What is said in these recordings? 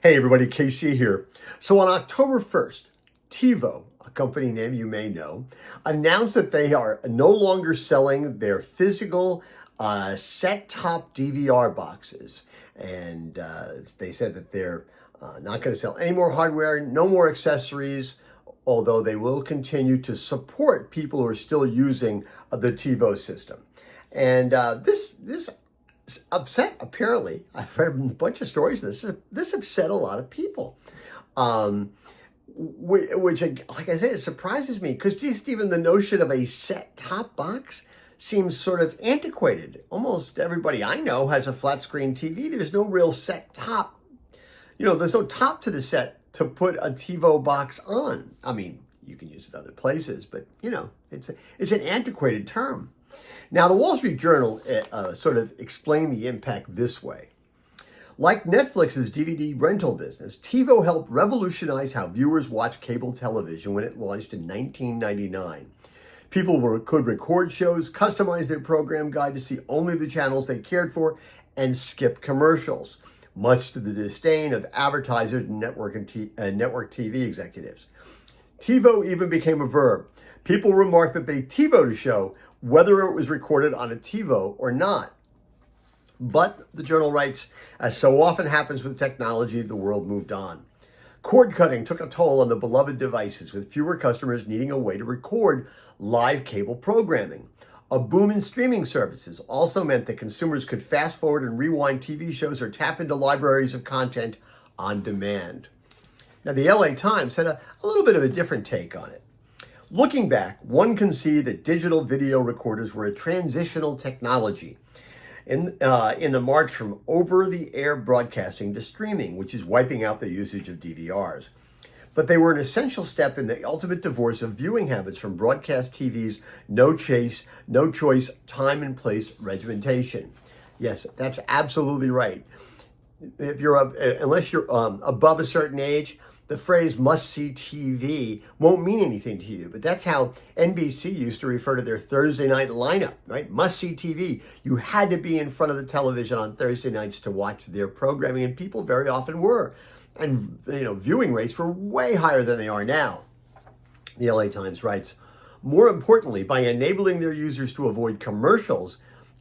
Hey everybody, KC here. So on October 1st, TiVo, a company name you may know, announced that they are no longer selling their physical set-top DVR boxes. And they said that they're not going to sell any more hardware, no more accessories, although they will continue to support people who are still using the TiVo system. And this upset, apparently, I've read a bunch of stories. This upset a lot of people, which, like I said, it surprises me because just even the notion of a set-top box seems sort of antiquated. Almost everybody I know has a flat screen TV. There's no real set top. There's no top to the set to put a TiVo box on. I mean, you can use it other places, but it's an antiquated term. Now, the Wall Street Journal sort of explained the impact this way. Like Netflix's DVD rental business, TiVo helped revolutionize how viewers watch cable television when it launched in 1999. People could record shows, customize their program guide to see only the channels they cared for, and skip commercials, much to the disdain of advertisers and network TV executives. TiVo even became a verb. People remarked that they TiVoed a show, whether it was recorded on a TiVo or not. But, the journal writes, as so often happens with technology, the world moved on. Cord cutting took a toll on the beloved devices, with fewer customers needing a way to record live cable programming. A boom in streaming services also meant that consumers could fast forward and rewind TV shows or tap into libraries of content on demand. Now, the LA Times had a little bit of a different take on it. Looking back, one can see that digital video recorders were a transitional technology in the march from over-the-air broadcasting to streaming, which is wiping out the usage of DVRs. But they were an essential step in the ultimate divorce of viewing habits from broadcast TV's no choice, time and place regimentation. Yes, that's absolutely right. If you're unless you're above a certain age, the phrase must-see TV won't mean anything to you, but that's how NBC used to refer to their Thursday night lineup, right? Must-see TV. You had to be in front of the television on Thursday nights to watch their programming, and people very often were. And, viewing rates were way higher than they are now. The LA Times writes, more importantly, by enabling their users to avoid commercials,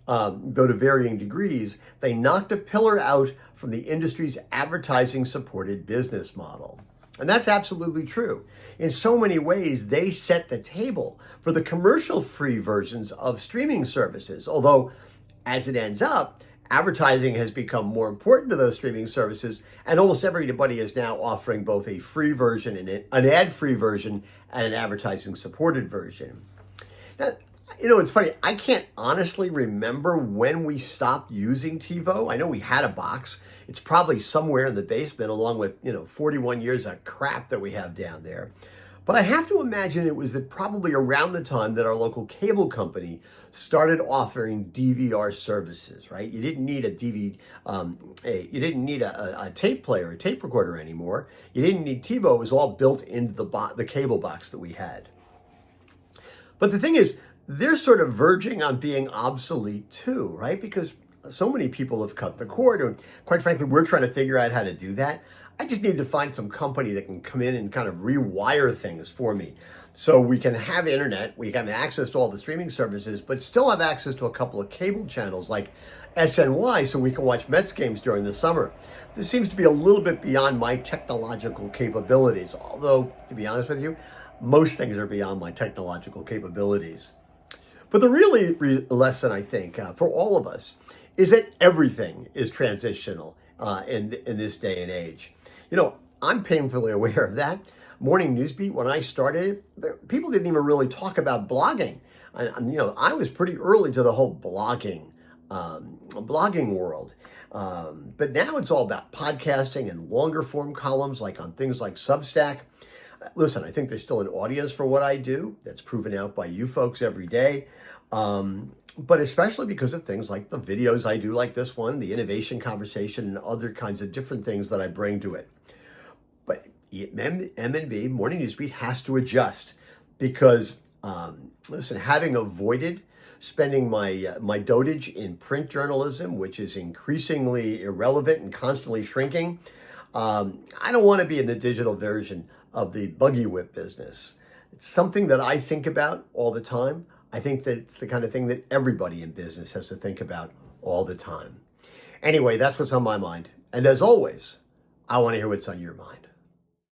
though to varying degrees, they knocked a pillar out from the industry's advertising-supported business model. And that's absolutely true. In so many ways, they set the table for the commercial-free versions of streaming services. Although, as it ends up, advertising has become more important to those streaming services, and almost everybody is now offering both a free version and an ad-free version and an advertising-supported version. Now, it's funny. I can't honestly remember when we stopped using TiVo. I know we had a box. It's probably somewhere in the basement along with, 41 years of crap that we have down there. But I have to imagine it was probably around the time that our local cable company started offering DVR services, right? You didn't need you didn't need a tape player, a tape recorder anymore. You didn't need TiVo. It was all built into the cable box that we had. But the thing is, they're sort of verging on being obsolete too, right? Because so many people have cut the cord, and quite frankly, we're trying to figure out how to do that. I just need to find some company that can come in and kind of rewire things for me so we can have internet, we can have access to all the streaming services, but still have access to a couple of cable channels like SNY so we can watch Mets games during the summer. This seems to be a little bit beyond my technological capabilities, although, to be honest with you, most things are beyond my technological capabilities. But the really lesson, I think, for all of us is that everything is transitional in this day and age. I'm painfully aware of that. Morning Newsbeat, when I started, people didn't even really talk about blogging. I was pretty early to the whole blogging world. But now it's all about podcasting and longer form columns like on things like Substack. Listen, I think there's still an audience for what I do. That's proven out by you folks every day. But especially because of things like the videos I do like this one, the innovation conversation, and other kinds of different things that I bring to it. But M&B, Morning Newsbeat, has to adjust because, listen, having avoided spending my dotage in print journalism, which is increasingly irrelevant and constantly shrinking, I don't want to be in the digital version of the buggy whip business. It's something that I think about all the time. I think that it's the kind of thing that everybody in business has to think about all the time. Anyway, that's what's on my mind. And as always, I want to hear what's on your mind.